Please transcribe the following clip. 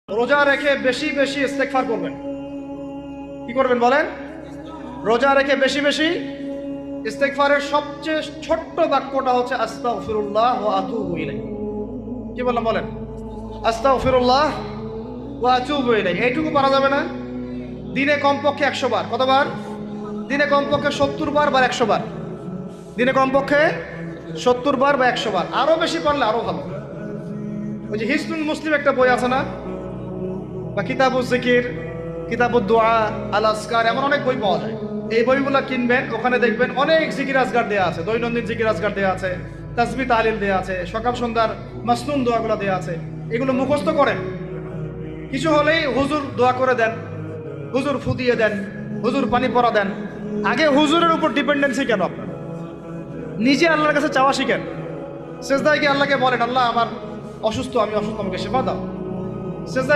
রোজা রেখে বেশি বেশি ইস্তেগফার করবেন। কি করবেন বলেন? রোজা রেখে বেশি বেশি ইস্তেগফারের সবচেয়ে ছোট্ট বাক্যটা হচ্ছে আস্তাগফিরুল্লাহ ওয়া আতুবু ইলাইহি। কি বললাম বলেন? আস্তাগফিরুল্লাহ ওয়া আতুবু ইলাইহি। এইটুকু পারা যাবে না? দিনে কমপক্ষে 100 বার। কতবার? দিনে কমপক্ষে 70 বার বা 100 বার। দিনে কমপক্ষে 70 বার বা 100 বার। আরো বেশি পারলে আরো ভালো। ওই যে হিসনুল মুসলিম একটা বই আছে না, বা কিতাবুজ জিকির, কিতাবুদ দোয়া, আল আসকার, এমন অনেক বই পাওয়া যায়। এই বইগুলো কিনবেন, ওখানে দেখবেন অনেক জিকির আজগার দেওয়া আছে, দৈনন্দিন জিকির আজগার দেওয়া আছে, তাসবিহ তাহলিল দেওয়া আছে, সকাল সন্ধ্যার মাসনুন দোয়াগুলো দেওয়া আছে। এগুলো মুখস্থ করেন। কিছু হলেই হুজুর দোয়া করে দেন, হুজুর ফু দিয়ে দেন, হুজুর পানি পরা দেন। আগে হুজুরের উপর ডিপেন্ডেন্সি কেন আপনার? নিজে আল্লাহর কাছে চাওয়া শিখেন। সেজদায় গিয়ে আল্লাহকে বলেন, আল্লাহ আমার অসুস্থ, আমি অসুস্থ, আমাকে সেবা দাও। সেজদায়